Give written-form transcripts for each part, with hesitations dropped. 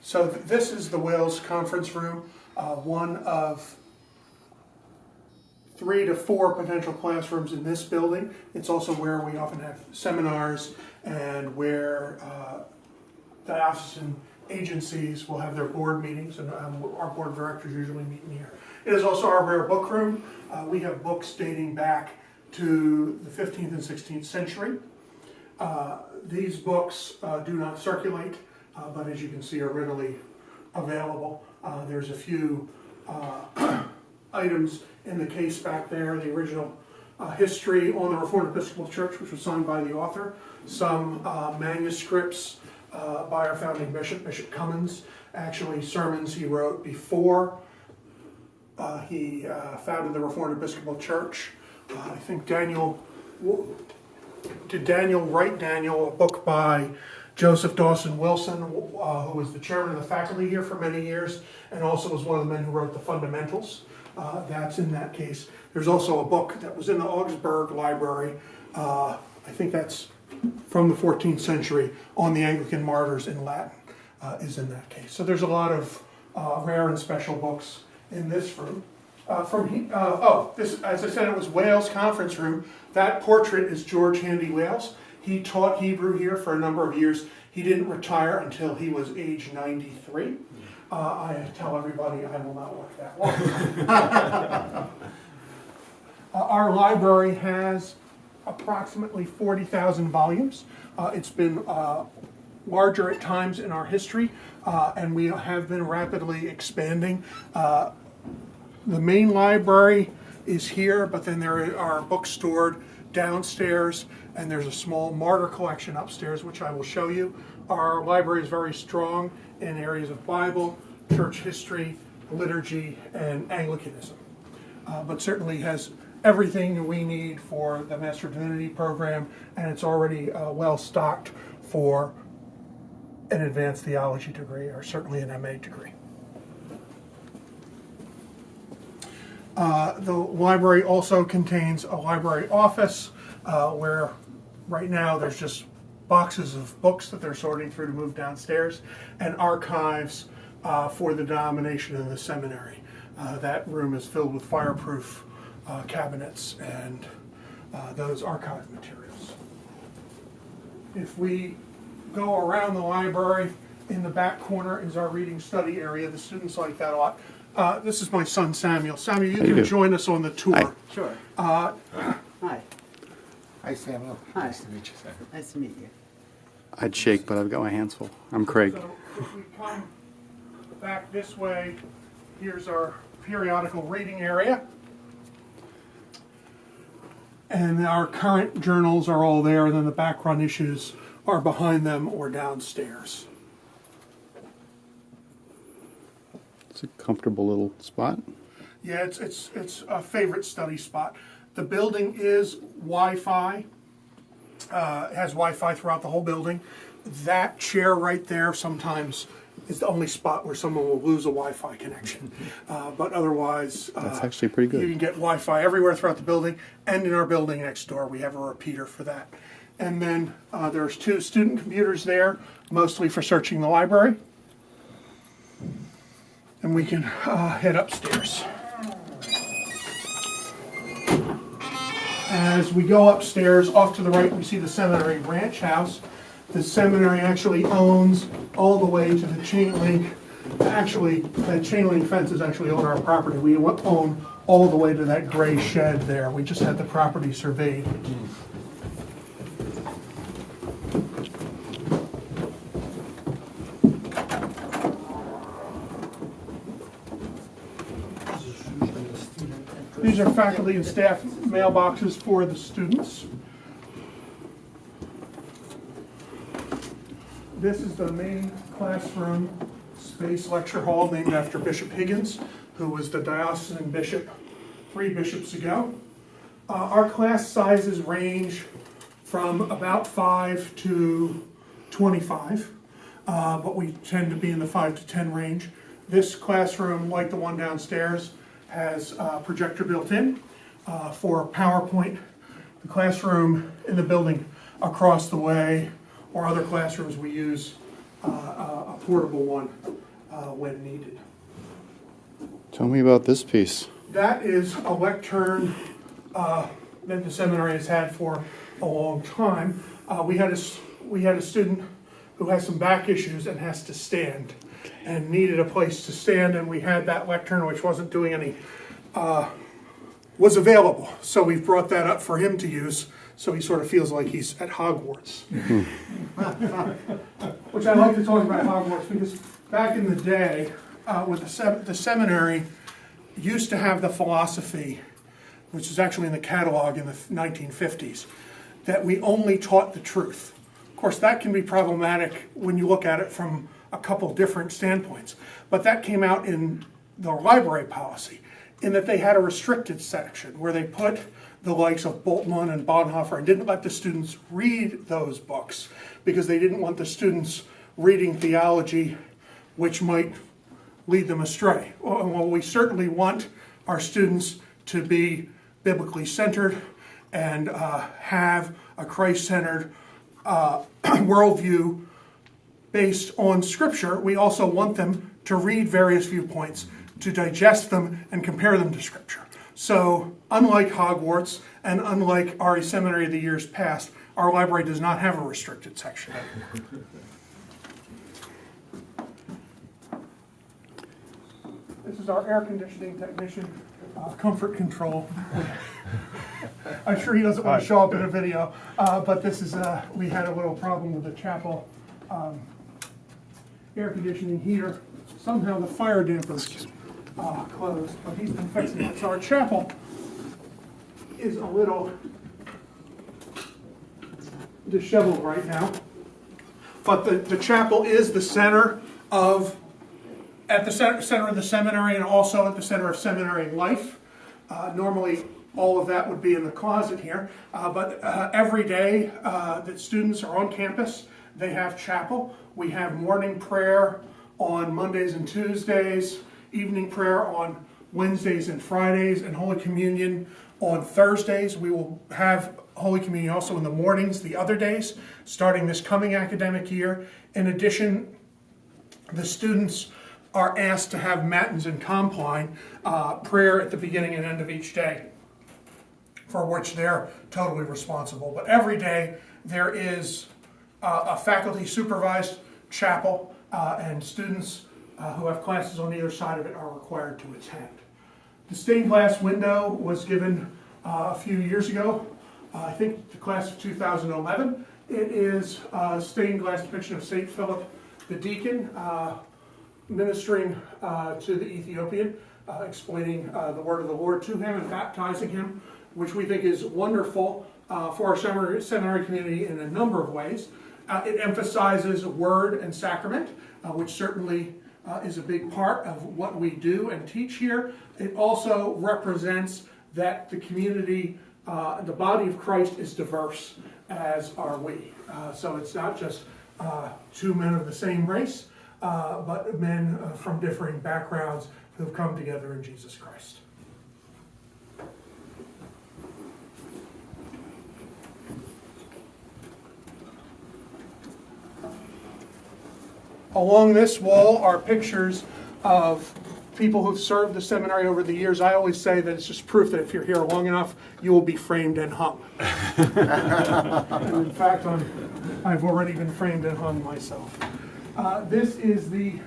So this is the Wales Conference Room, one of 3 to 4 potential classrooms in this building. It's also where we often have seminars and where diocesan agencies will have their board meetings, and our board of directors usually meet in here. It is also our rare book room. We have books dating back to the 15th and 16th century. These books do not circulate, but as you can see are readily available. There's a few items in the case back there, the original history on the Reformed Episcopal Church, which was signed by the author, some manuscripts by our founding bishop, Bishop Cummins, actually sermons he wrote before he founded the Reformed Episcopal Church. I think Daniel write Daniel, a book by Joseph Dawson Wilson, who was the chairman of the faculty here for many years, and also was one of the men who wrote the Fundamentals. That's in that case. There's also a book that was in the Augsburg Library, I think that's from the 14th century, on the Anglican martyrs in Latin, is in that case. So there's a lot of rare and special books in this room. This, as I said, it was Wales Conference Room. That portrait is George Handy Wales. He taught Hebrew here for a number of years. He didn't retire until he was age 93. I tell everybody I will not work that long. Our library has approximately 40,000 volumes. It's been larger at times in our history, and we have been rapidly expanding. The main library is here, but then there are books stored downstairs, and there's a small martyr collection upstairs, which I will show you. Our library is very strong in areas of Bible, church history, liturgy, and Anglicanism, but certainly has everything we need for the Master of Divinity program, and it's already well stocked for an advanced theology degree, or certainly an MA degree. The library also contains a library office where right now there's just boxes of books that they're sorting through to move downstairs, and archives for the denomination and the seminary. That room is filled with fireproof cabinets and those archive materials. If we go around the library, in the back corner is our reading study area. The students like that a lot. This is my son Samuel. Samuel, you can join us on the tour. Hi. Sure. Hi. Hi, Samuel. Hi. Nice to meet you, Samuel. Nice to meet you. I'd shake, but I've got my hands full. I'm Craig. So if we come back this way, here's our periodical reading area. And our current journals are all there, and then the background issues are behind them or downstairs. It's a comfortable little spot. Yeah, it's a favorite study spot. The building is Wi-Fi. It has Wi-Fi throughout the whole building. That chair right there sometimes is the only spot where someone will lose a Wi-Fi connection. But otherwise, That's actually pretty good. You can get Wi-Fi everywhere throughout the building, and in our building next door we have a repeater for that. And then there's 2 student computers there, mostly for searching the library. And we can head upstairs. As we go upstairs, off to the right, we see the seminary ranch house. The seminary actually owns all the way to the chain link. Actually, that chain link fence is actually on our property. We own all the way to that gray shed there. We just had the property surveyed. These are faculty and staff mailboxes for the students. This is the main classroom space lecture hall named after Bishop Higgins, who was the diocesan bishop 3 bishops ago. Our class sizes range from about 5 to 25, but we tend to be in the 5 to 10 range. This classroom, like the one downstairs, has a projector built in for PowerPoint. The classroom in the building across the way, or other classrooms we use a portable one when needed. Tell me about this piece. That is a lectern that the seminary has had for a long time. We had a student who has some back issues and has to stand and needed a place to stand, and we had that lectern, which wasn't doing any, was available. So we brought that up for him to use, so he sort of feels like he's at Hogwarts. Which I like to talk about Hogwarts because back in the day, with the seminary used to have the philosophy, which is actually in the catalog in the 1950s, that we only taught the truth. Of course, that can be problematic when you look at it from a couple different standpoints. But that came out in the library policy, in that they had a restricted section where they put the likes of Bultmann and Bonhoeffer and didn't let the students read those books because they didn't want the students reading theology which might lead them astray. Well, we certainly want our students to be biblically centered and have a Christ-centered worldview based on Scripture. We also want them to read various viewpoints, to digest them, and compare them to Scripture. So, unlike Hogwarts and unlike RE Seminary of the years past, our library does not have a restricted section. This is our air conditioning technician, comfort control. I'm sure he doesn't want to show up in a video, but this is, we had a little problem with the chapel air conditioning heater. Somehow the fire dampers closed, but he's been fixing it. So our chapel is a little disheveled right now, but the chapel is the center of, at the center of the seminary and also at the center of seminary life. Normally all of that would be in the closet here, but every day that students are on campus, they have chapel. We have morning prayer on Mondays and Tuesdays, evening prayer on Wednesdays and Fridays, and Holy Communion on Thursdays. We will have Holy Communion also in the mornings the other days, starting this coming academic year. In addition, the students are asked to have matins and compline prayer at the beginning and end of each day, for which they're totally responsible. But every day there is a faculty supervised chapel, and students who have classes on either side of it are required to attend. The stained glass window was given a few years ago, I think the class of 2011. It is a stained glass depiction of St. Philip the Deacon ministering to the Ethiopian, explaining the word of the Lord to him and baptizing him, which we think is wonderful for our seminary community in a number of ways. It emphasizes word and sacrament, which certainly is a big part of what we do and teach here. It also represents that the community, the body of Christ, is diverse, as are we. So it's not just two men of the same race, but men from differing backgrounds who have come together in Jesus Christ. Along this wall are pictures of people who've served the seminary over the years. I always say that it's just proof that if you're here long enough, you will be framed and hung. And in fact, I've already been framed and hung myself. This is the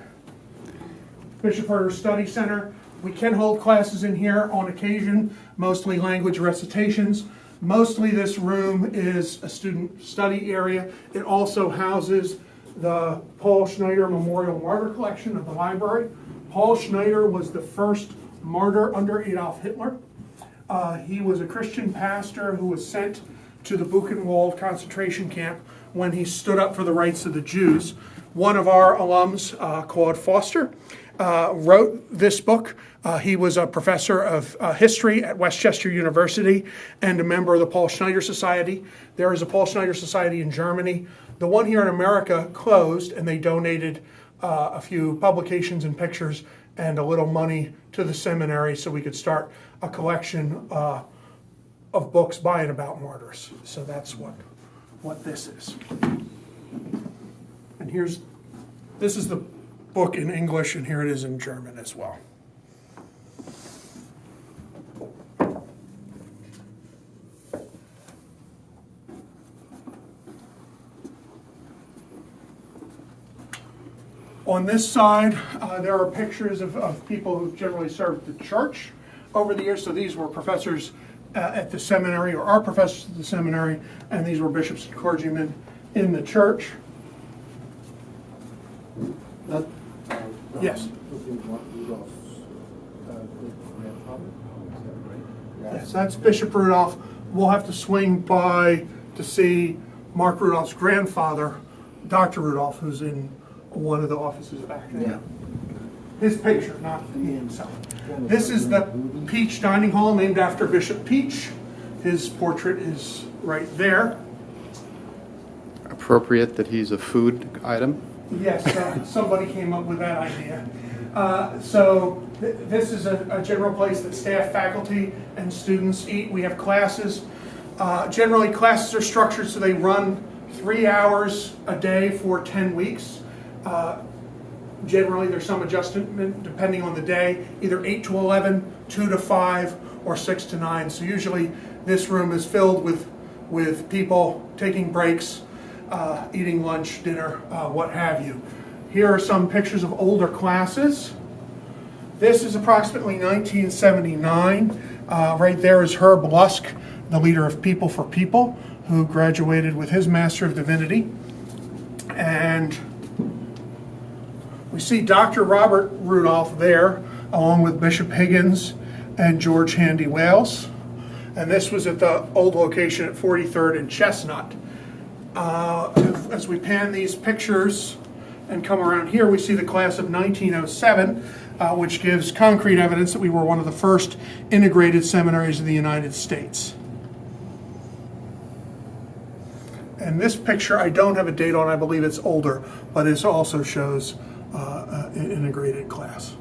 Bishop Herder Study Center. We can hold classes in here on occasion, mostly language recitations. Mostly this room is a student study area. It also houses the Paul Schneider Memorial Martyr Collection of the library. Paul Schneider was the first martyr under Adolf Hitler. He was a Christian pastor who was sent to the Buchenwald concentration camp when he stood up for the rights of the Jews. One of our alums, Claude Foster, wrote this book. He was a professor of history at Westchester University and a member of the Paul Schneider Society. There is a Paul Schneider Society in Germany. The one here in America closed, and they donated a few publications and pictures and a little money to the seminary so we could start a collection of books by and about martyrs. So that's what this is. And here's This is the book in English, and here it is in German as well. On this side, there are pictures of people who generally served the church over the years. So these were professors at the seminary, or are professors at the seminary, and these were bishops and clergymen in the church. That, Yes. Rudolph's grandfather? Yes, that's Bishop Rudolph. We'll have to swing by to see Mark Rudolph's grandfather, Dr. Rudolph, who's in one of the offices back there. Yeah. His picture, not he himself. This is the Peach Dining Hall, named after Bishop Peach. His portrait is right there. Appropriate that he's a food item. Yes, somebody came up with that idea. This is a general place that staff, faculty, and students eat. We have classes. Generally, classes are structured so they run 3 hours a day for 10 weeks. Generally, there's some adjustment depending on the day, either 8 to 11, 2 to 5, or 6 to 9. So usually this room is filled with people taking breaks, eating lunch, dinner, what have you. Here are some pictures of older classes. This is approximately 1979. Right there is Herb Lusk, the leader of People for People, who graduated with his Master of Divinity. And we see Dr. Robert Rudolph there, along with Bishop Higgins and George Handy Wales. And this was at the old location at 43rd and Chestnut. As we pan these pictures and come around here, we see the class of 1907, which gives concrete evidence that we were one of the first integrated seminaries in the United States. And this picture, I don't have a date on, I believe it's older, but it also shows an integrated class.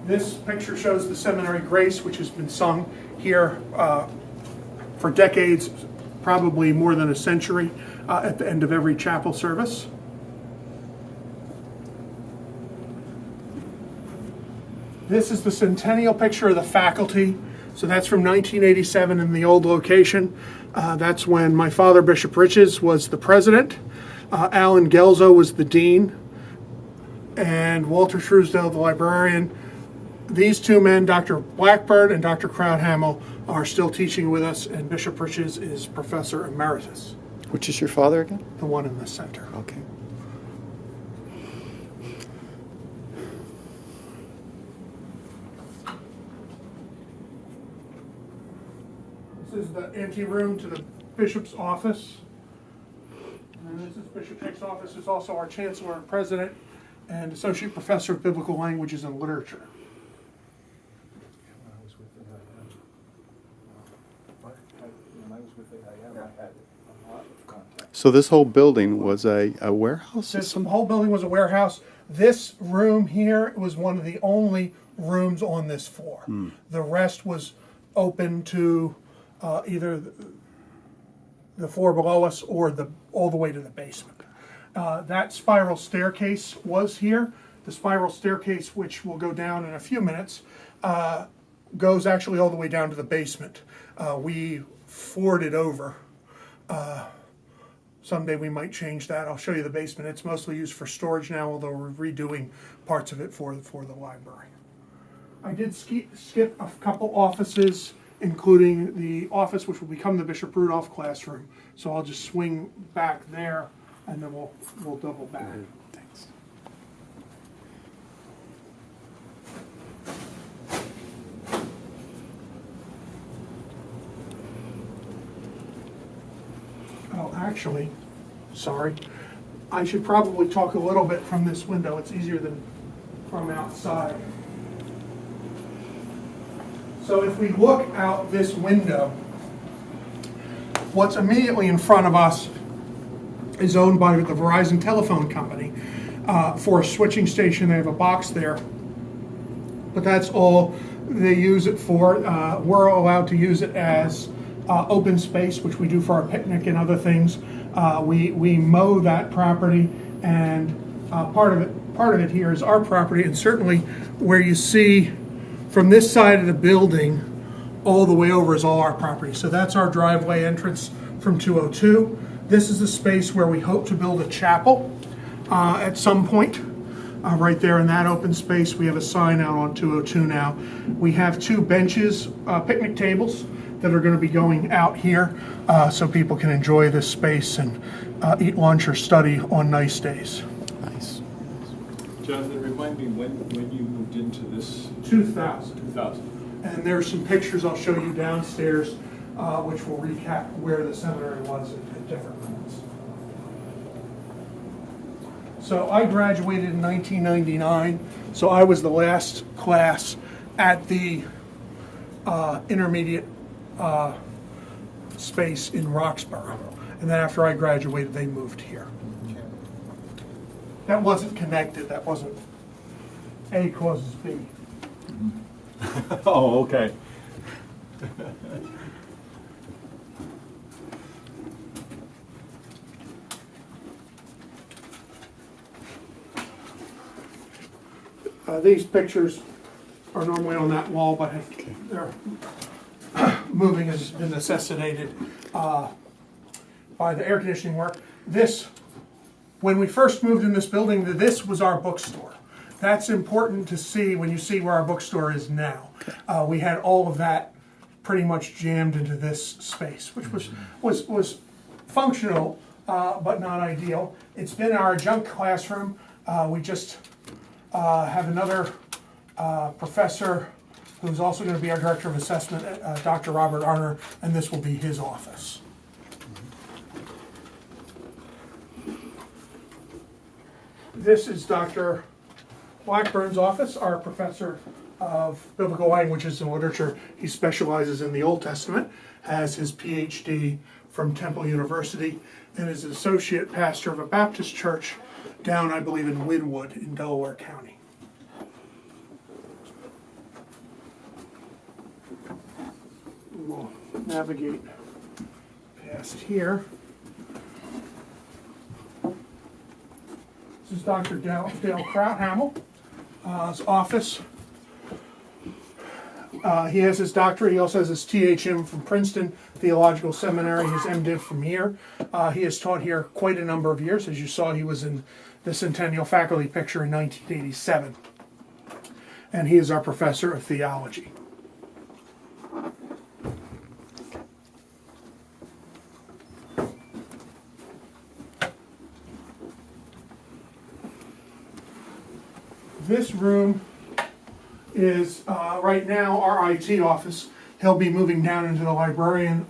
This picture shows the Seminary Grace, which has been sung here for decades, probably more than a century, at the end of every chapel service. This is the centennial picture of the faculty. So that's from 1987 in the old location. That's when my father, Bishop Riches, was the president. Alan Gelzo was the dean. And Walter Truesdale, the librarian. These two men, Dr. Blackburn and Dr. Crowdhamel, are still teaching with us, and Bishop Riches is Professor Emeritus. Which is your father again? The one in the center. Okay. This is the anteroom to the bishop's office. And this is Bishop Hicks' office. It's also our chancellor and president and associate professor of biblical languages and literature. So this whole building was a warehouse? This whole building was a warehouse. This room here was one of the only rooms on this floor. The rest was open to either the floor below us or all the way to the basement. That spiral staircase was here. The spiral staircase, which will go down in a few minutes, goes actually all the way down to the basement. We floored it over. Someday we might change that. I'll show you the basement. It's mostly used for storage now, although we're redoing parts of it for the library. I did skip a couple offices, including the office which will become the Bishop Rudolph classroom. So I'll just swing back there, and then we'll double back. Thanks. Oh, actually, sorry. I should probably talk a little bit from this window. It's easier than from outside. So if we look out this window, what's immediately in front of us is owned by the Verizon Telephone Company. For a switching station, they have a box there. but that's all they use it for. We're allowed to use it as open space, which we do for our picnic and other things. We mow that property, and part of it here is our property, and certainly where you see from this side of the building all the way over is all our property. So that's our driveway entrance from 202. This is the space where we hope to build a chapel at some point. Right there in that open space, we have a sign out on 202 now. We have 2 benches, picnic tables, that are going to be going out here so people can enjoy this space and eat lunch or study on nice days. Nice. Jonathan, remind me when you moved into this? 2000. 2000. And there's some pictures I'll show you downstairs which will recap where the seminary was at different moments. So I graduated in 1999, so I was the last class at the intermediate space in Roxborough. And then after I graduated, they moved here. That wasn't connected, that wasn't A causes B. Oh, okay. These pictures are normally on that wall, but they're moving has been necessitated by the air conditioning work. When we first moved in this building, this was our bookstore. That's important to see when you see where our bookstore is now. We had all of that pretty much jammed into this space, which was functional, but not ideal. It's been our adjunct classroom. We just have another professor who's also going to be our director of assessment, Dr. Robert Arner, and this will be his office. This is Dr. Blackburn's office, our professor of biblical languages and literature. He specializes in the Old Testament, has his PhD from Temple University, and is an associate pastor of a Baptist church down, I believe, in Wynwood in Delaware County. We'll navigate past here. This is Dr. Dale Krauthamel. His office. He has his doctorate. He also has his THM from Princeton Theological Seminary, his MDiv from here. He has taught here quite a number of years. As you saw, he was in the Centennial Faculty Picture in 1987. And he is our professor of theology. This room is right now our IT office. He'll be moving down into the librarian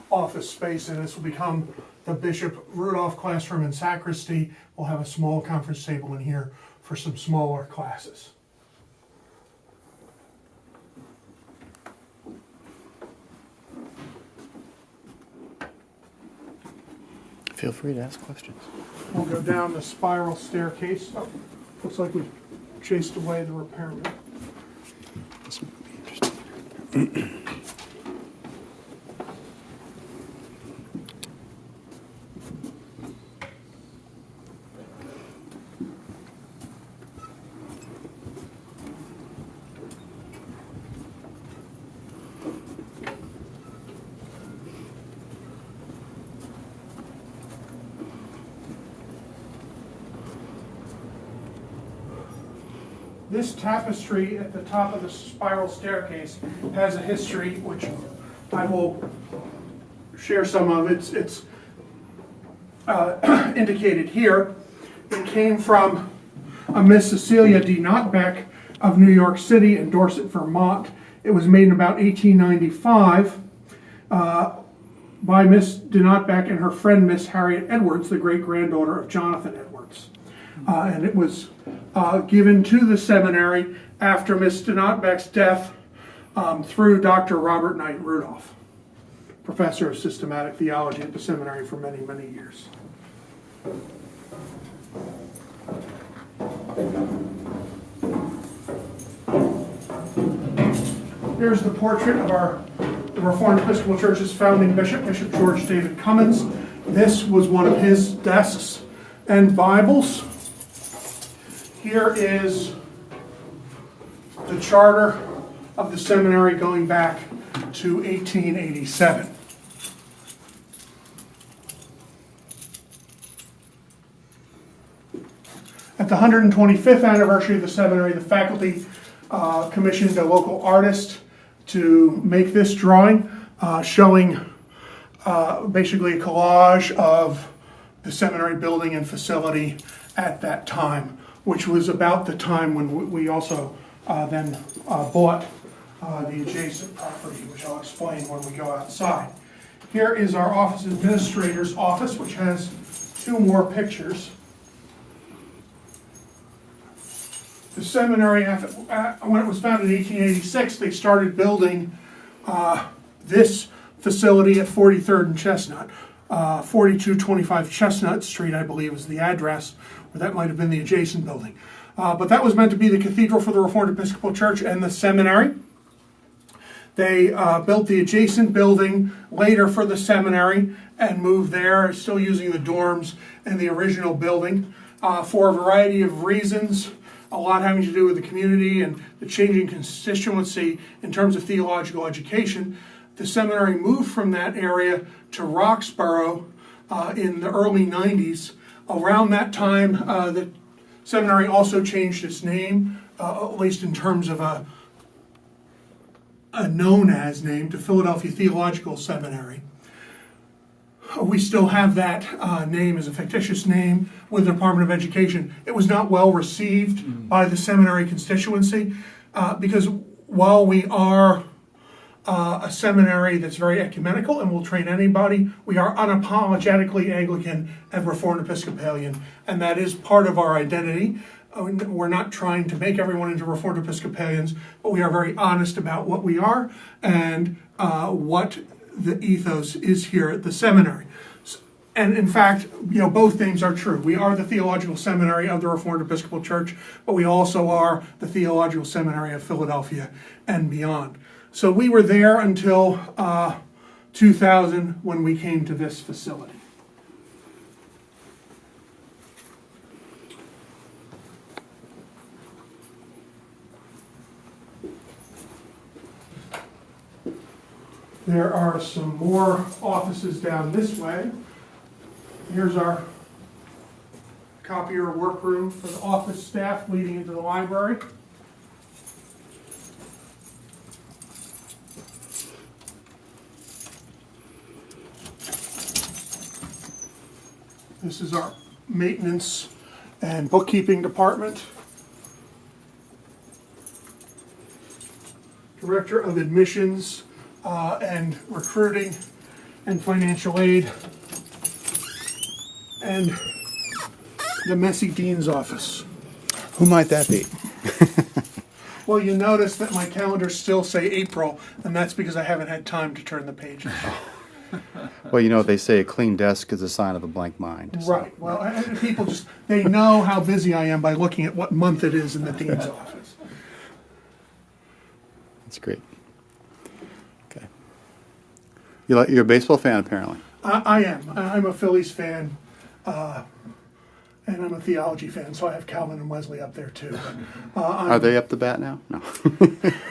office space, and this will become the Bishop Rudolph classroom and sacristy. We'll have a small conference table in here for some smaller classes. Feel free to ask questions. We'll go down the spiral staircase. Oh, looks like we chased away the repairman. This might be interesting. This tapestry at the top of the spiral staircase has a history, which I will share some of. It's indicated here. It came from a Miss Cecilia D. Notbeck of New York City and Dorset, Vermont. It was made in about 1895 by Miss de Notbeck and her friend Miss Harriet Edwards, the great-granddaughter of Jonathan Edwards. And it was given to the seminary after Miss de Notbeck's death through Dr. Robert Knight Rudolph, professor of systematic theology at the seminary for many, many years. Here's the portrait of the Reformed Episcopal Church's founding bishop, Bishop George David Cummins. This was one of his desks and Bibles. Here is the charter of the seminary going back to 1887. At the 125th anniversary of the seminary, the faculty commissioned a local artist to make this drawing, showing basically a collage of the seminary building and facility at that time, which was about the time when we also then bought the adjacent property, which I'll explain when we go outside. Here is our office administrator's office, which has two more pictures. The seminary, when it was founded in 1886, they started building this facility at 43rd and Chestnut. 4225 Chestnut Street, I believe, is the address, or that might have been the adjacent building. But that was meant to be the cathedral for the Reformed Episcopal Church and the seminary. They built the adjacent building later for the seminary and moved there, still using the dorms and the original building for a variety of reasons. A lot having to do with the community and the changing constituency in terms of theological education. The seminary moved from that area to Roxborough in the early 90s. Around that time, the seminary also changed its name, at least in terms of a known as name, to Philadelphia Theological Seminary. We still have that name as a fictitious name with the Department of Education. It was not well received by the seminary constituency because while we are a seminary that's very ecumenical and will train anybody, we are unapologetically Anglican and Reformed Episcopalian, and that is part of our identity. We're not trying to make everyone into Reformed Episcopalians, but we are very honest about what we are and what the ethos is here at the seminary. And in fact, both names are true. We are the Theological Seminary of the Reformed Episcopal Church, but we also are the Theological Seminary of Philadelphia and beyond. So we were there until 2000 when we came to this facility. There are some more offices down this way. Here's our copier workroom for the office staff leading into the library. This is our maintenance and bookkeeping department. Director of admissions and recruiting and financial aid, and the messy dean's office. Who might that be? Well, you notice that my calendars still say April, and that's because I haven't had time to turn the pages. Well, they say a clean desk is a sign of a blank mind. So. Right. Well, and people they know how busy I am by looking at what month it is in the dean's office. That's great. Okay. You're a baseball fan, apparently. I am. I'm a Phillies fan, and I'm a theology fan, so I have Calvin and Wesley up there too. Are they up to bat now? No.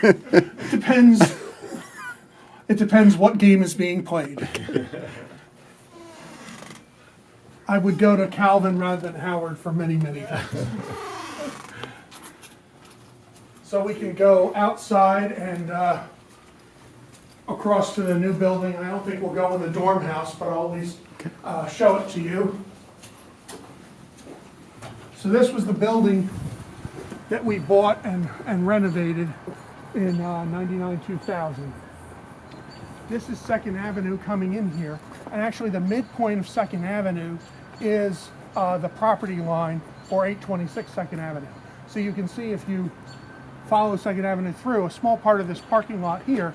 It depends. It depends what game is being played. I would go to Calvin rather than Howard for many, many things. So we can go outside and across to the new building. I don't think we'll go in the dorm house, but I'll at least show it to you. So this was the building that we bought and renovated in 99-2000. This is 2nd Avenue coming in here, and actually the midpoint of 2nd Avenue is the property line for 826 2nd Avenue. So you can see if you follow 2nd Avenue through, a small part of this parking lot here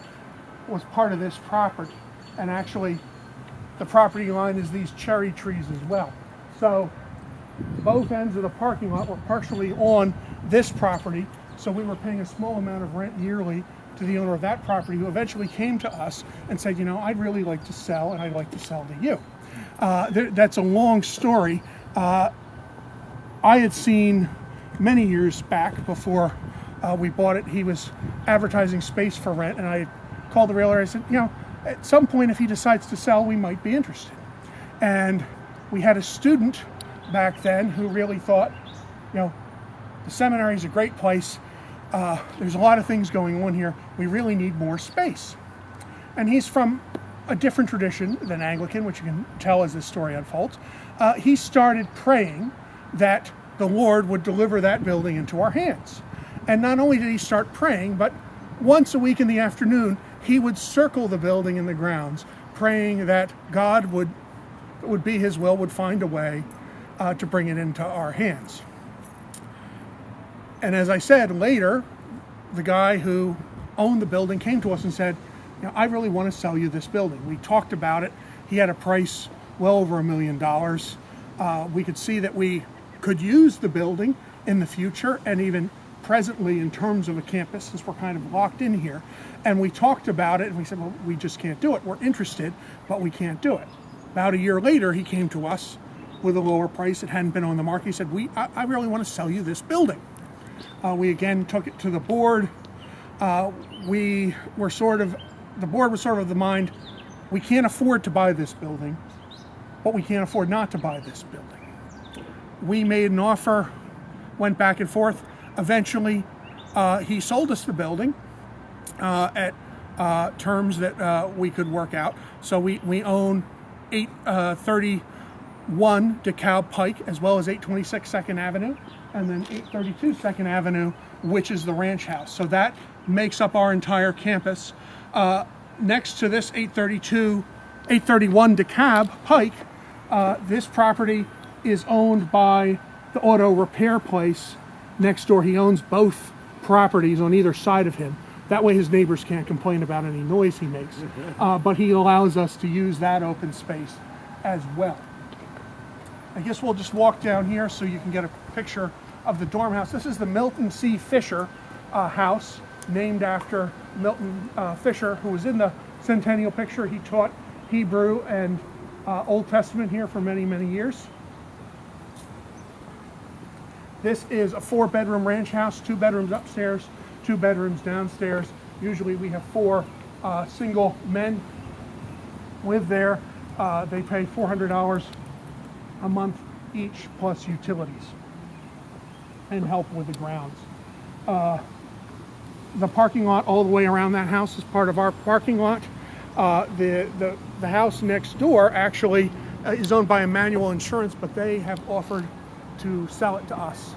was part of this property, and actually the property line is these cherry trees as well. So both ends of the parking lot were partially on this property, so we were paying a small amount of rent yearly to the owner of that property, who eventually came to us and said, I'd really like to sell, and I'd like to sell to you. That's a long story. I had seen many years back before we bought it, he was advertising space for rent, and I called the realtor. I said, at some point, if he decides to sell, we might be interested. And we had a student back then who really thought, the seminary is a great place. There's a lot of things going on here. We really need more space. And he's from a different tradition than Anglican, which you can tell as this story unfolds. He started praying that the Lord would deliver that building into our hands. And not only did he start praying, but once a week in the afternoon, he would circle the building in the grounds, praying that God would be his will, would find a way to bring it into our hands. And as I said, later, the guy who owned the building came to us and said, I really want to sell you this building. We talked about it. He had a price well over $1 million. We could see that we could use the building in the future and even presently in terms of a campus, since we're kind of locked in here. And we talked about it and we said, well, we just can't do it. We're interested, but we can't do it. About a year later, he came to us with a lower price. It hadn't been on the market. He said, I really want to sell you this building. We again took it to the board. The board was sort of of the mind, we can't afford to buy this building, but we can't afford not to buy this building. We made an offer, went back and forth. Eventually, he sold us the building at terms that we could work out. So we own 831 DeKalb Pike, as well as 826 2nd Avenue, and then 832 2nd Avenue, which is the ranch house. So that makes up our entire campus. Next to this 831 DeKalb Pike, this property is owned by the auto repair place next door. He owns both properties on either side of him. That way his neighbors can't complain about any noise he makes. But he allows us to use that open space as well. I guess we'll just walk down here so you can get a picture of the dorm house. This is the Milton C. Fisher house, named after Milton Fisher, who was in the Centennial picture. He taught Hebrew and Old Testament here for many, many years. This is a 4-bedroom ranch house, 2 bedrooms upstairs, 2 bedrooms downstairs. Usually we have 4 single men live there. They pay $400 a month each, plus utilities and help with the grounds. The parking lot all the way around that house is part of our parking lot. The house next door actually is owned by Emmanuel Insurance, but they have offered to sell it to us.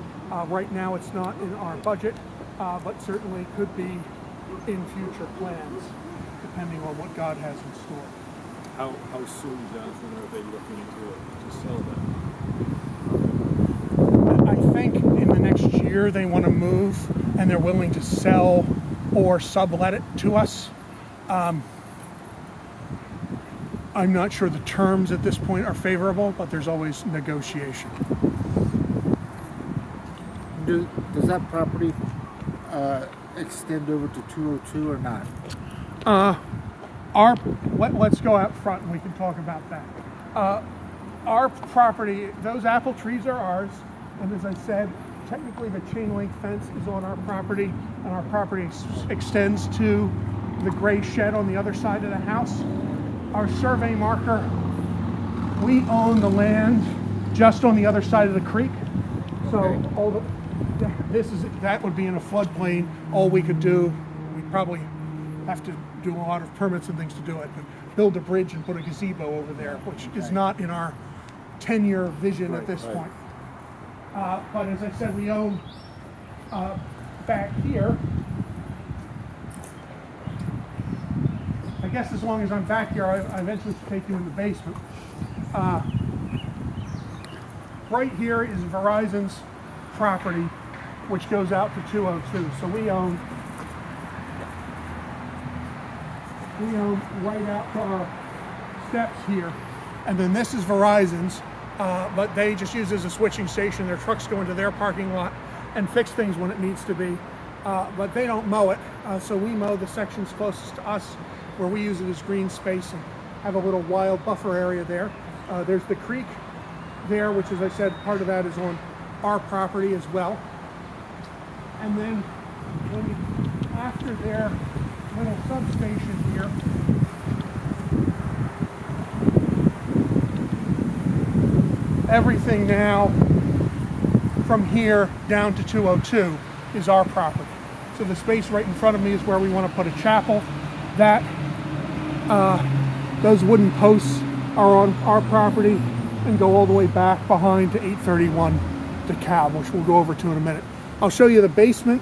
Right now it's not in our budget, but certainly could be in future plans, depending on what God has in store. How soon, Jonathan, are they looking to sell that? I think in the next year they want to move, and they're willing to sell or sublet it to us. I'm not sure the terms at this point are favorable, but there's always negotiation. Does that property extend over to 202 or not? Let's go out front and we can talk about that. Our property, those apple trees are ours, and as I said, technically the chain link fence is on our property, and our property extends to the gray shed on the other side of the house. Our survey marker, we own the land just on the other side of the creek. So Okay. that would be in a floodplain. All we could do, we'd probably have to do a lot of permits and things to do it, but build a bridge and put a gazebo over there, which is not in our 10-year vision at this point. But as I said, we own back here. I guess as long as I'm back here, I eventually take you in the basement. Right here is Verizon's property, which goes out to 202. So we own right out to our steps here. And then this is Verizon's, but they just use it as a switching station. Their trucks go into their parking lot and fix things when it needs to be. but they don't mow it, so we mow the sections closest to us where we use it as green space and have a little wild buffer area there. There's the creek there, which, as I said, part of that is on our property as well. And then after their little substation here, everything now from here down to 202 is our property. So the space right in front of me is where we want to put a chapel. That those wooden posts are on our property and go all the way back behind to 831 DeKalb, which we'll go over to in a minute. I'll show you the basement.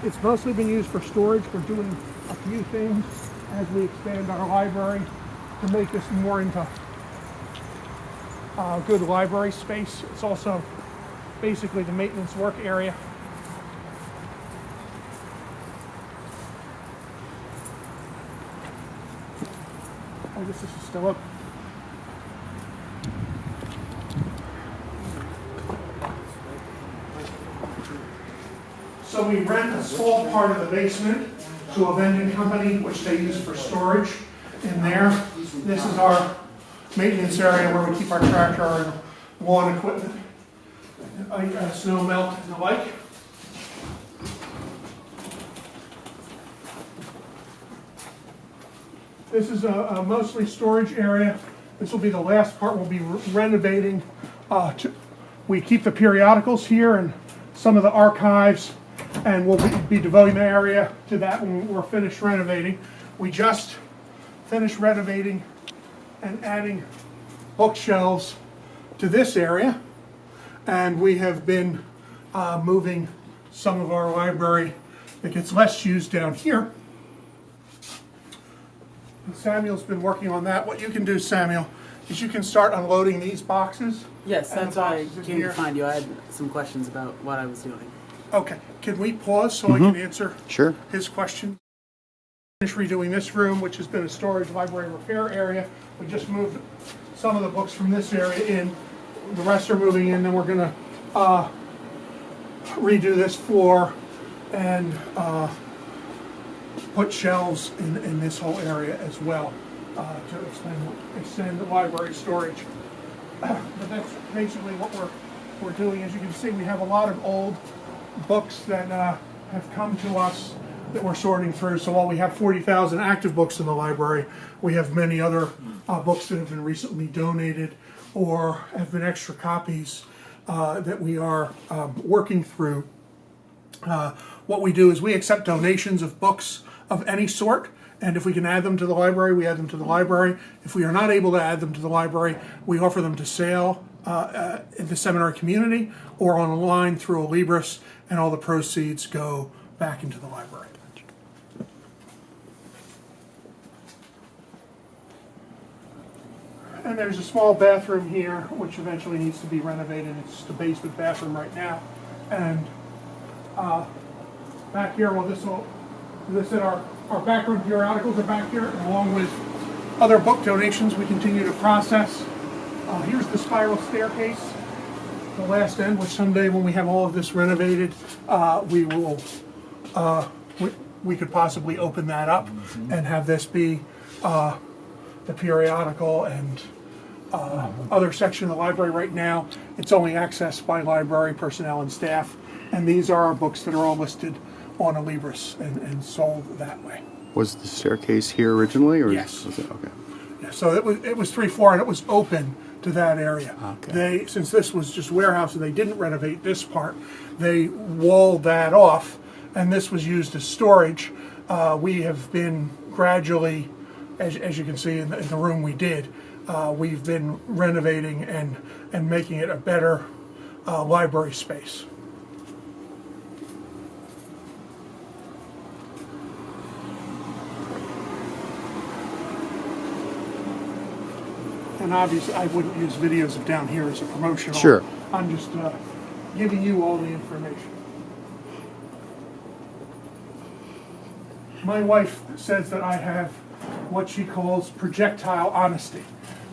It's mostly been used for storage. We're doing a few things as we expand our library to make this more into good library space. It's also basically the maintenance work area. I guess this is still open. So we rent a small part of the basement to a vending company, which they use for storage in there. This is our maintenance area where we keep our tractor and lawn equipment, snow melt and the like. This is a mostly storage area. This will be the last part we'll be renovating. We keep the periodicals here and some of the archives, and we'll be devoting the area to that when we're finished renovating. We just finished renovating and adding bookshelves to this area, and we have been moving some of our library that gets less used down here. And Samuel's been working on that. What you can do, Samuel, is you can start unloading these boxes. Yes, and that's the why I boxes in came to here. find you. I had some questions about what I was doing. Okay, can we pause so I can answer Sure. his question? Finish redoing this room, which has been a storage library repair area. We just moved some of the books from this area in. The rest are moving in, then we're gonna redo this floor and put shelves in this whole area as well to extend the library storage. But that's basically what we're doing. As you can see, we have a lot of old books that have come to us that we're sorting through. So while we have 40,000 active books in the library, we have many other books that have been recently donated or have been extra copies that we are working through. What we do is we accept donations of books of any sort, and if we can add them to the library, we add them to the library. If we are not able to add them to the library, we offer them to sale in the seminary community or online through a Libris, and all the proceeds go back into the library. And there's a small bathroom here, which eventually needs to be renovated. It's the basement bathroom right now. And back here, well, our backroom periodicals are back here, along with other book donations we continue to process. Here's the spiral staircase, the last end, which someday when we have all of this renovated, we could possibly open that up and have this be the periodical and other section of the library. Right now, it's only accessed by library personnel and staff, and these are our books that are all listed on a Libris and sold that way. Was the staircase here originally, or Yes. was it okay? Yeah, so it was 3-4, and it was open to that area. Okay. Since this was just warehouse and they didn't renovate this part, they walled that off, and this was used as storage. We have been gradually, as you can see in the room we did, we've been renovating and making it a better library space. And obviously, I wouldn't use videos of down here as a promotional. Sure. I'm just giving you all the information. My wife says that I have what she calls projectile honesty,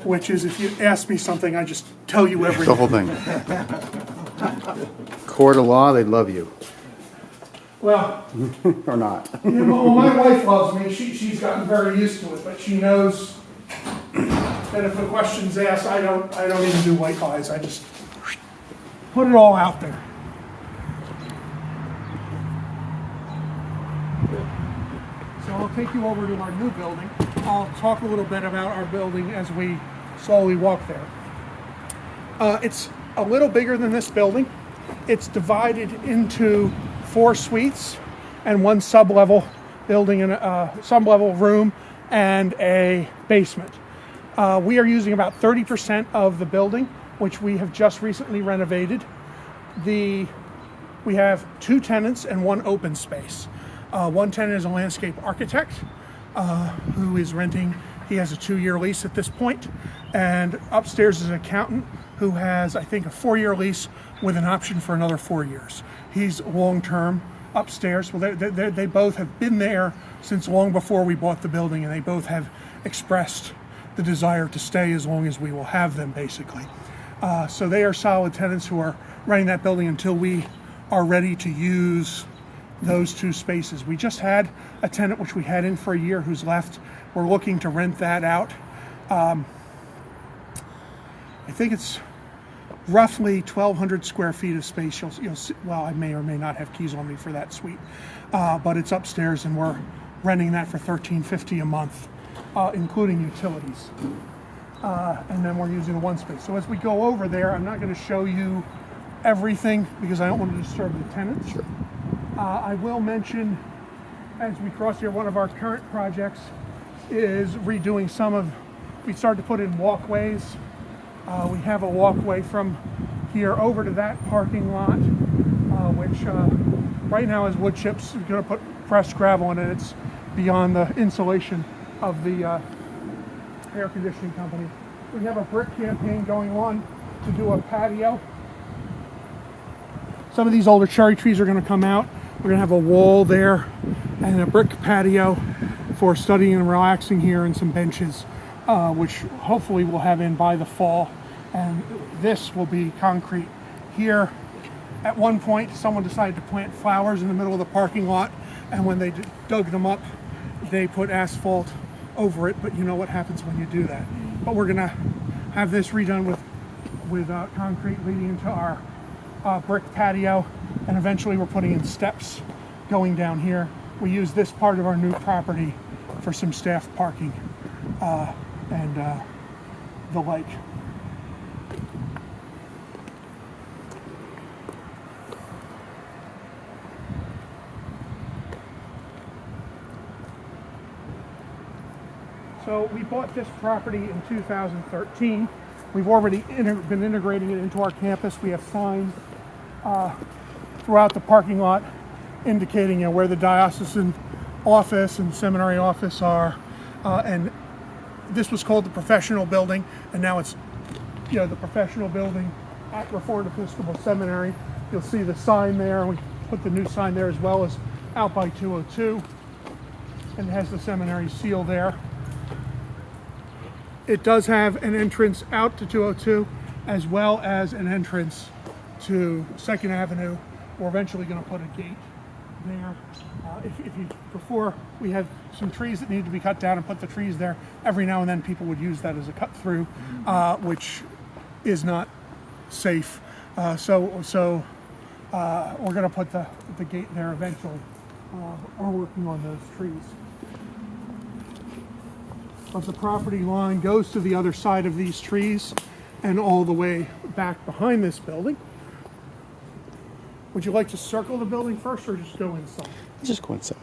which is if you ask me something, I just tell you everything. The whole thing. Court of law, they'd love you. Well, Or not? well, my wife loves me. She's gotten very used to it, but she knows that if the question's asked, I don't even do white lies. I just put it all out there. So I'll take you over to our new building. I'll talk a little bit about our building as we slowly walk there. It's a little bigger than this building. It's divided into 4 suites and 1 sub-level building and a sub-level room and a basement. We are using about 30% of the building, which we have just recently renovated. We have 2 tenants and 1 open space. One tenant is a landscape architect who is renting. He has a 2-year lease at this point. And upstairs is an accountant who has, I think, a 4-year lease with an option for another 4 years. He's long-term upstairs. Well, they both have been there since long before we bought the building, and they both have expressed the desire to stay as long as we will have them, basically. So they are solid tenants who are renting that building until we are ready to use those 2 spaces. We just had a tenant which we had in for a year who's left. We're looking to rent that out. I think it's roughly 1,200 square feet of space. You'll see, well, I may or may not have keys on me for that suite, but it's upstairs, and we're renting that for $13.50 a month, including utilities. And then we're using the 1 space. So as we go over there, I'm not going to show you everything because I don't want to disturb the tenants. Sure. I will mention, as we cross here, one of our current projects is redoing we started to put in walkways. We have a walkway from here over to that parking lot, which right now is wood chips. We're going to put pressed gravel in it. It's beyond the insulation of the air conditioning company. We have a brick campaign going on to do a patio. Some of these older cherry trees are going to come out. We're going to have a wall there and a brick patio for studying and relaxing here, and some benches, which hopefully we'll have in by the fall. And this will be concrete. Here, at one point, someone decided to plant flowers in the middle of the parking lot, and when they dug them up, they put asphalt over it, but you know what happens when you do that. But we're going to have this redone with concrete leading into our brick patio, and eventually we're putting in steps going down here. We use this part of our new property for some staff parking and the like. So we bought this property in 2013. We've already been integrating it into our campus. We have signs throughout the parking lot indicating where the diocesan office and seminary office are. And this was called the professional building, and now it's the professional building at Reformed Episcopal Seminary. You'll see the sign there. We put the new sign there as well as out by 202, and it has the seminary seal there. It does have an entrance out to 202 as well as an entrance to 2nd Avenue. We're eventually going to put a gate there. Before we have some trees that need to be cut down and put the trees there, every now and then people would use that as a cut through, which is not safe. So we're going to put the gate there eventually. We're working on those trees. But the property line goes to the other side of these trees and all the way back behind this building. Would you like to circle the building first or just go inside? Just go inside.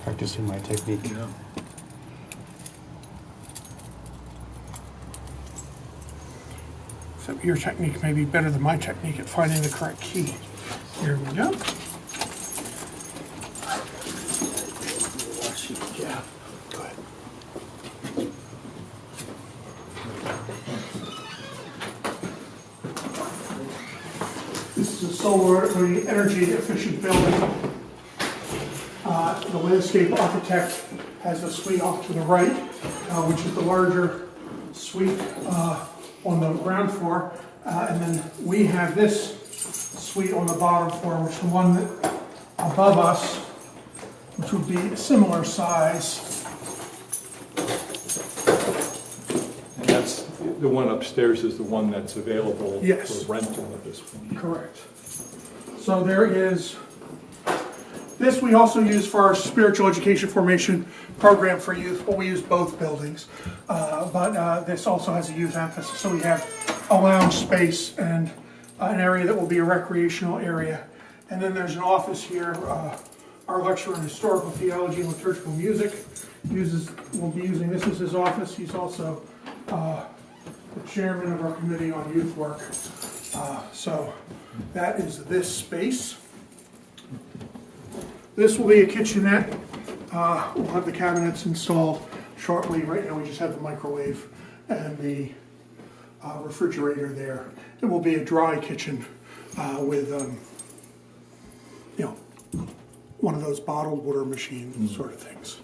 Practicing my technique. Yeah. So your technique may be better than my technique at finding the correct key. Here we go. Yeah, go ahead. This is a solar energy efficient building. The landscape architect has the suite off to the right, which is the larger suite on the ground floor. And then we have this suite on the bottom floor, which is the one that above us, which would be a similar size. And that's, the one upstairs is the one that's available Yes. for rental at this point. Correct. So there is, this we also use for our spiritual education formation program for youth. Well, we use both buildings, but this also has a youth emphasis. So we have a lounge space and an area that will be a recreational area. And then there's an office here. Our lecturer in historical theology and liturgical music will be using this as his office. He's also the chairman of our committee on youth work. So that is this space. This will be a kitchenette. We'll have the cabinets installed shortly. Right now we just have the microwave and the refrigerator there. It will be a dry kitchen with, you know, one of those bottled water machine sort of things.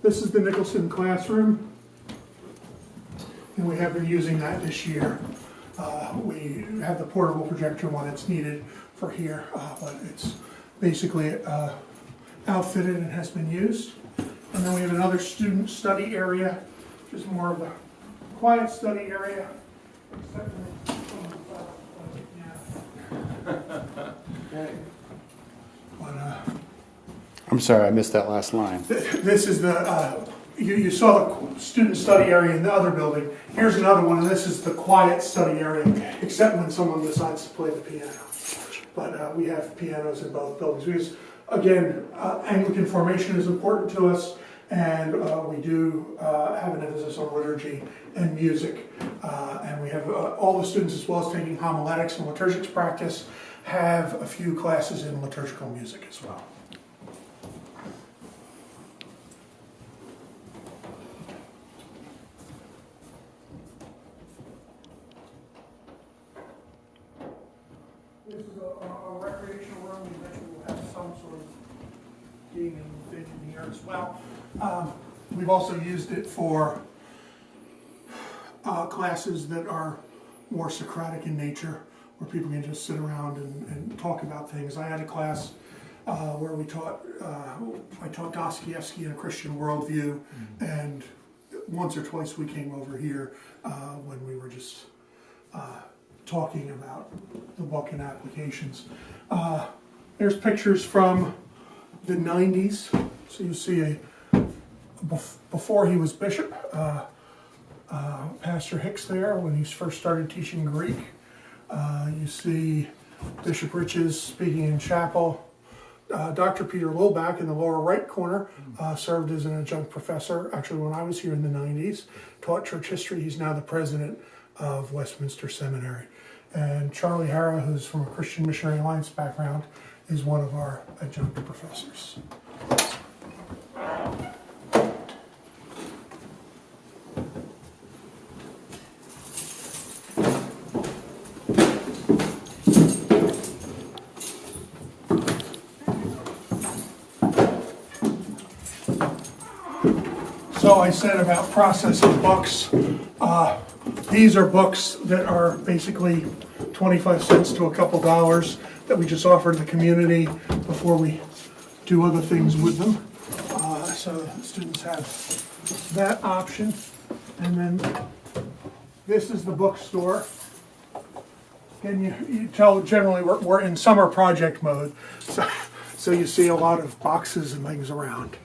This is the Nicholson classroom, and we have been using that this year. We have the portable projector when it's needed for here, but it's basically outfitted and has been used. And then we have another student study area, which is more of a quiet study area. I'm sorry, I missed that last line. This is the, you saw the student study area in the other building. Here's another one, and this is the quiet study area, except when someone decides to play the piano. But we have pianos in both buildings. Because, again, Anglican formation is important to us, and we do have an emphasis on liturgy and music. And we have all the students, as well as taking homiletics and liturgics practice, have a few classes in liturgical music as well. This is a recreational room. We eventually will have some sort of gaming thing in here as well. We've also used it for classes that are more Socratic in nature, where people can just sit around and talk about things. I had a class where I taught Dostoevsky in a Christian worldview, and once or twice we came over here when we were just talking about the book and applications. There's pictures from the 90s. So you see before he was bishop, Pastor Hicks there when he first started teaching Greek. You see Bishop Riches speaking in chapel. Dr. Peter Lilback in the lower right corner served as an adjunct professor, actually when I was here in the 90s, taught church history. He's now the president of Westminster Seminary. And Charlie Hara, who's from a Christian Missionary Alliance background, is one of our adjunct professors. So I said about processing books. These are books that are basically 25 cents to a couple dollars that we just offer to the community before we do other things with them. So students have that option. And then this is the bookstore. Again, you tell generally we're in summer project mode. So you see a lot of boxes and things around.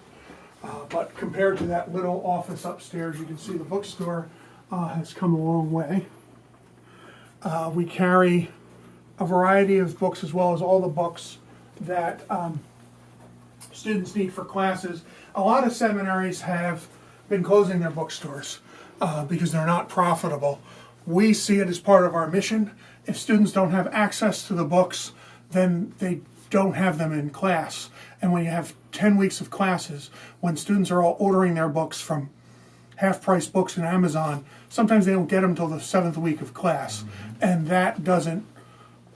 But compared to that little office upstairs, you can see the bookstore has come a long way. We carry a variety of books as well as all the books that students need for classes. A lot of seminaries have been closing their bookstores because they're not profitable. We see it as part of our mission. If students don't have access to the books, then they don't have them in class. And when you have 10 weeks of classes, when students are all ordering their books from half-price books in Amazon, sometimes they don't get them until the 7th week of class. And that doesn't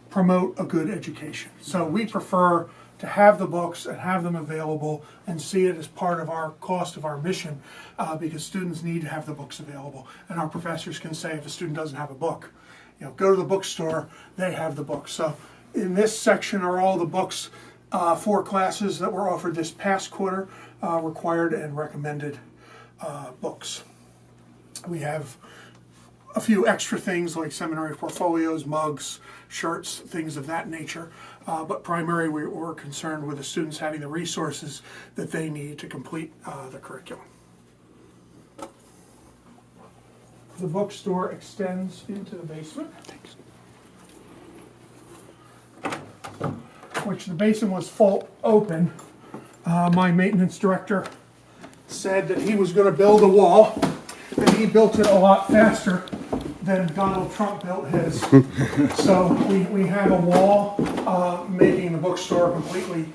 promote a good education. So we prefer to have the books and have them available and see it as part of our cost of our mission, because students need to have the books available. And our professors can say if a student doesn't have a book, go to the bookstore, they have the books. So in this section are all the books for classes that were offered this past quarter, required and recommended books. We have a few extra things like seminary portfolios, mugs, shirts, things of that nature. But primarily we're concerned with the students having the resources that they need to complete the curriculum. The bookstore extends into the basement, which the basement was full open. My maintenance director said that he was going to build a wall, and he built it a lot faster than Donald Trump built his. So we have a wall making the bookstore a completely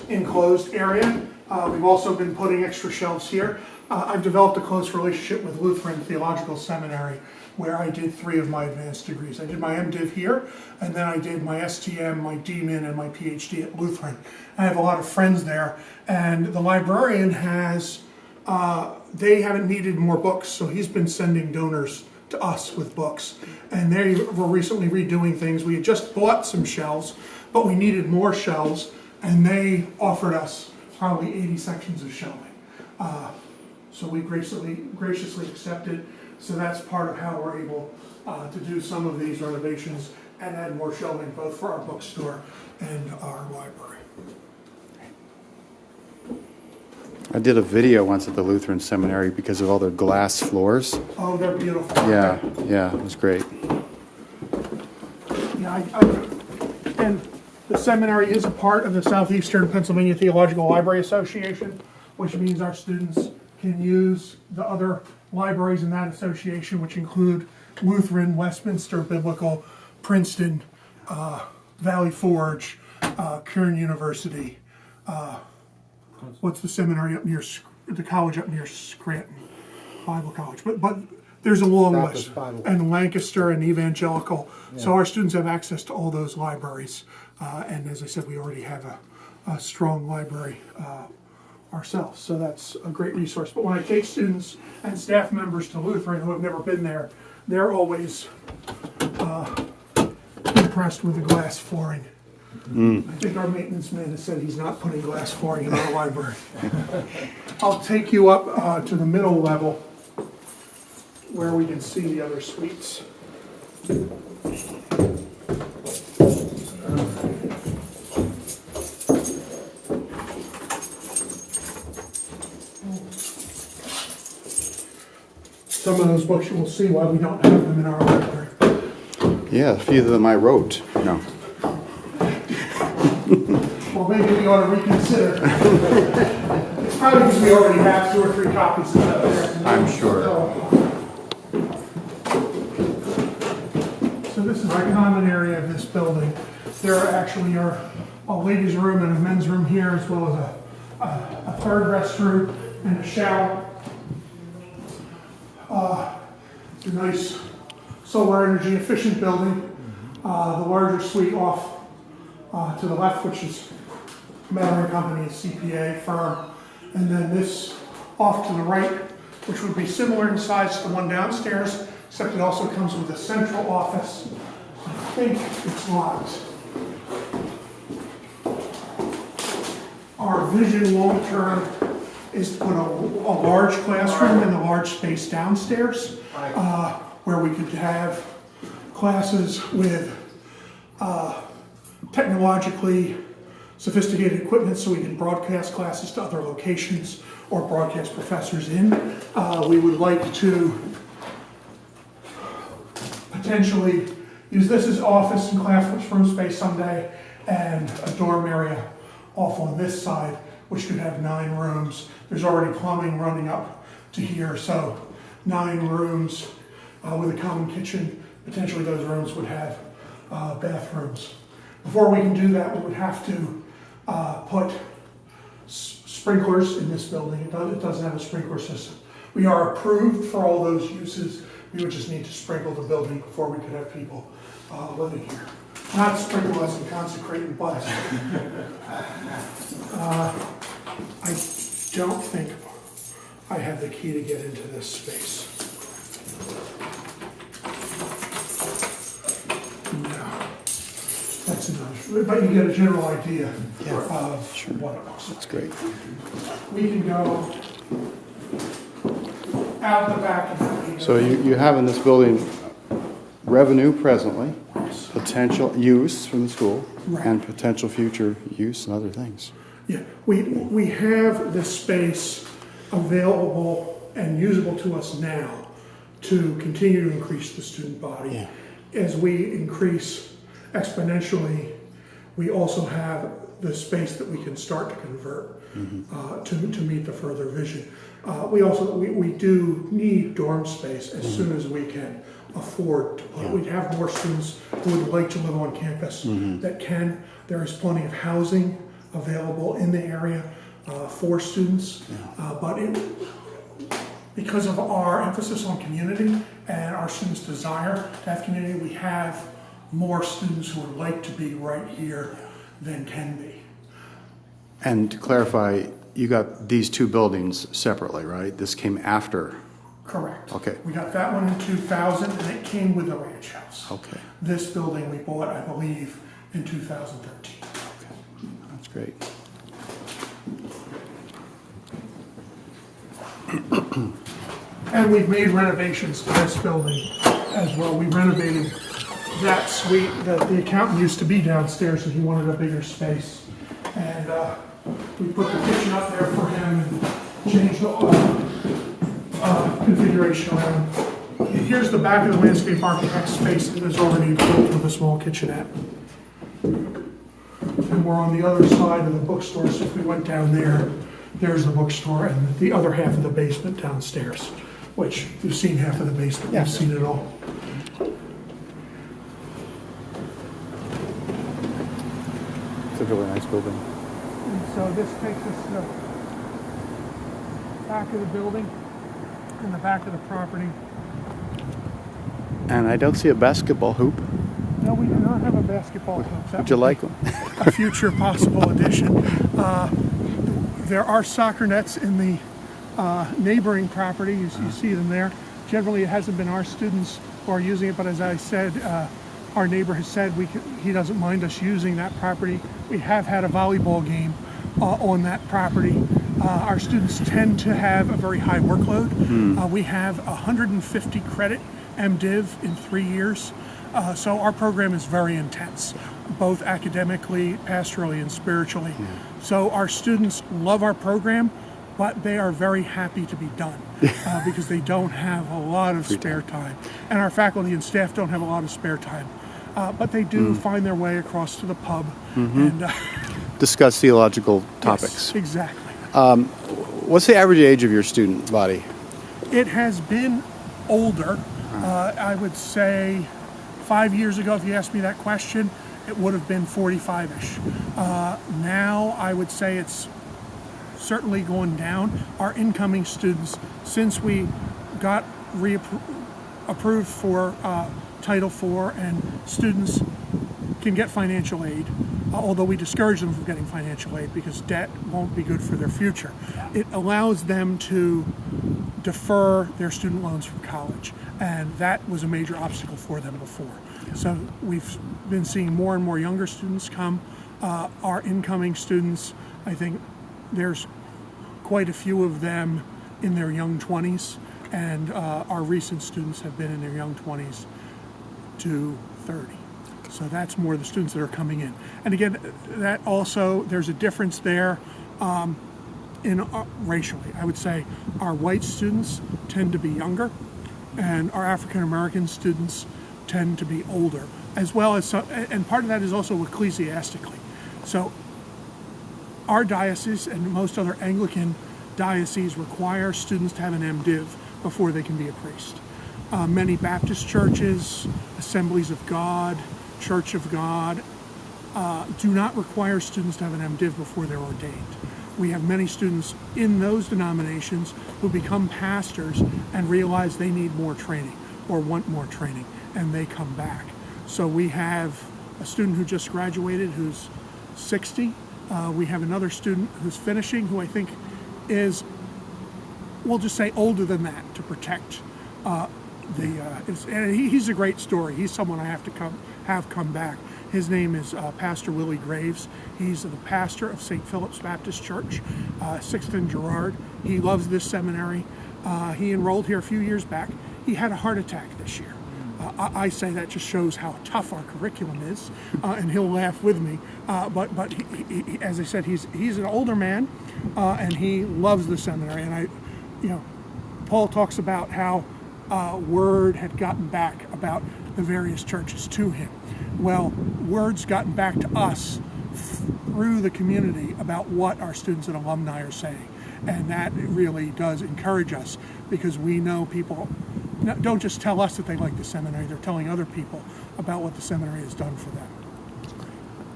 enclosed area. We've also been putting extra shelves here. I've developed a close relationship with Lutheran Theological Seminary, where I did 3 of my advanced degrees. I did my MDiv here, and then I did my STM, my DMin, and my PhD at Lutheran. I have a lot of friends there, and the librarian has they haven't needed more books, so he's been sending donors to us with books. And they were recently redoing things. We had just bought some shelves, but we needed more shelves, and they offered us probably 80 sections of shelving. So we graciously accepted. So that's part of how we're able to do some of these renovations and add more shelving, both for our bookstore and our library. I did a video once at the Lutheran Seminary because of all their glass floors. Oh, they're beautiful. Yeah, yeah, it was great. Yeah, and the seminary is a part of the Southeastern Pennsylvania Theological Library Association, which means our students can use the other libraries in that association, which include Lutheran, Westminster Biblical, Princeton, Valley Forge, Kern University. What's the seminary up near, the college up near Scranton? Bible College. But there's a long Baptist list. Bible. And Lancaster and Evangelical. Yeah. So our students have access to all those libraries. And as I said, we already have a strong library ourselves. So that's a great resource. But when I take students and staff members to Lutheran who have never been there, they're always impressed with the glass flooring. I think our maintenance man has said he's not putting glass flooring in our library. I'll take you up to the middle level where we can see the other suites. Some of those books you will see why we don't have them in our library. Yeah, a few of them I wrote. No. Well, maybe we ought to reconsider. It's probably because we already have 2 or 3 copies of that. I'm sure. So this is the common area of this building. There actually are a ladies' room and a men's room here, as well as a third restroom and a shower. It's a nice solar energy efficient building. The larger suite off to the left, which is Mettler & Company, a CPA firm, and then this off to the right, which would be similar in size to the one downstairs, except it also comes with a central office. I think it's locked. Our vision long-term is to put a large classroom in the large space downstairs, where we could have classes with technologically sophisticated equipment so we can broadcast classes to other locations or broadcast professors in. We would like to potentially use this as office and classroom space someday, and a dorm area off on this side, which could have 9 rooms. There's already plumbing running up to here, so 9 rooms with a common kitchen. Potentially those rooms would have bathrooms. Before we can do that, we would have to put sprinklers in this building. It doesn't have a sprinkler system. We are approved for all those uses. We would just need to sprinkle the building before we could have people living here. not sprinkle us and consecrate, but I don't think I have the key to get into this space. No, that's enough. But you get a general idea of what it looks like. That's great. We can go out the back of the building. So you have in this building revenue presently, potential use from the school, Right. and potential future use and other things. Yeah, we have this space available and usable to us now to continue to increase the student body. Yeah. As we increase exponentially, we also have the space that we can start to convert to meet the further vision. We do need dorm space as soon as we can afford to put. We'd have more students who would like to live on campus that can. There is plenty of housing available in the area for students, but because of our emphasis on community and our students' desire to have community, we have more students who would like to be right here than can be. And to clarify, you got these two buildings separately, right? This came after. Correct. Okay. We got that one in 2000, and it came with the ranch house. Okay. This building we bought, I believe, in 2013. Okay. That's great. And we've made renovations to this building as well. We renovated that suite that the accountant used to be downstairs, and he wanted a bigger space. And we put the kitchen up there for him and changed the configuration around. Here's the back of the landscape architect's space that is already built with a small kitchenette. And we're on the other side of the bookstore, so if we went down there, there's the bookstore and the other half of the basement downstairs, which you've seen half of the basement, you've seen it all. It's a really nice building. And so this takes us to the back of the building and the back of the property. And I don't see a basketball hoop. No, we do not have a basketball hoop. That Would you like one? a future possible addition. There are soccer nets in the neighboring property. You see them there. Generally, it hasn't been our students who are using it, but as I said, our neighbor has said he doesn't mind us using that property. We have had a volleyball game on that property. Our students tend to have a very high workload. We have 150 credit MDiv in 3 years. So our program is very intense, both academically, pastorally, and spiritually. So our students love our program, but they are very happy to be done because they don't have a lot of spare time. And our faculty and staff don't have a lot of spare time. But they do find their way across to the pub and Discuss theological topics. Yes, exactly. What's the average age of your student body? It has been older. I would say 5 years ago, if you asked me that question, it would have been 45-ish. Now I would say it's certainly going down. Our incoming students, since we got approved for Title IV, and students can get financial aid, although we discourage them from getting financial aid because debt won't be good for their future. It allows them to defer their student loans from college, and that was a major obstacle for them before. So we've been seeing more and more younger students come. Our incoming students, I think there's quite a few of them in their young 20s, and our recent students have been in their young 20s to 30. So that's more the students that are coming in. And again, that also, there's a difference there racially. I would say our white students tend to be younger, and our African American students tend to be older, as well as, and part of that is also ecclesiastically. So our diocese and most other Anglican dioceses require students to have an MDiv before they can be a priest. Many Baptist churches, Assemblies of God, Church of God, do not require students to have an MDiv before they're ordained. We have many students in those denominations who become pastors and realize they need more training or want more training, and they come back. So we have a student who just graduated who's 60. We have another student who's finishing who I think is, we'll just say, older than that to protect and he's a great story. He's someone I have come back. His name is Pastor Willie Graves. He's the pastor of St. Philip's Baptist Church, 6th and Girard. He loves this seminary. He enrolled here a few years back. He had a heart attack this year. I say that just shows how tough our curriculum is, and he'll laugh with me. But he, as I said, he's an older man, and he loves the seminary. And Paul talks about how word had gotten back about the various churches to him. Well, word's gotten back to us through the community about what our students and alumni are saying. And that really does encourage us, because we know people don't just tell us that they like the seminary, they're telling other people about what the seminary has done for them.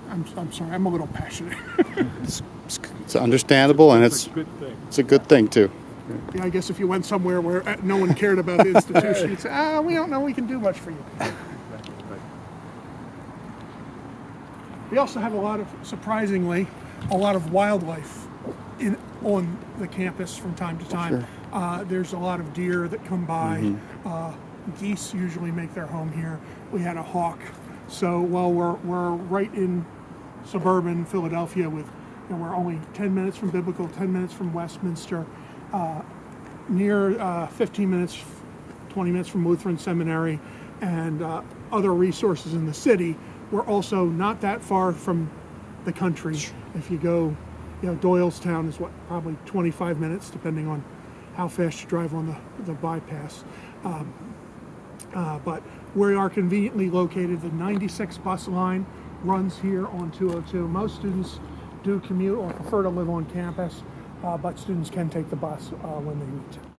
I'm sorry, I'm a little passionate. It's understandable, and It's a good thing. it's a good thing too. Yeah, I guess if you went somewhere where no one cared about the institution, you'd say, we don't know we can do much for you. We also have surprisingly, a lot of wildlife on the campus from time to time. Sure. There's a lot of deer that come by. Geese usually make their home here. We had a hawk. So while we're right in suburban Philadelphia we're only 10 minutes from Biblical, 10 minutes from Westminster, near 15 minutes, 20 minutes from Lutheran Seminary, and other resources in the city. We're also not that far from the country. If you go, Doylestown is probably 25 minutes, depending on how fast you drive on the bypass. But we are conveniently located. The 96 bus line runs here on 202. Most students do commute or prefer to live on campus, but students can take the bus when they need to.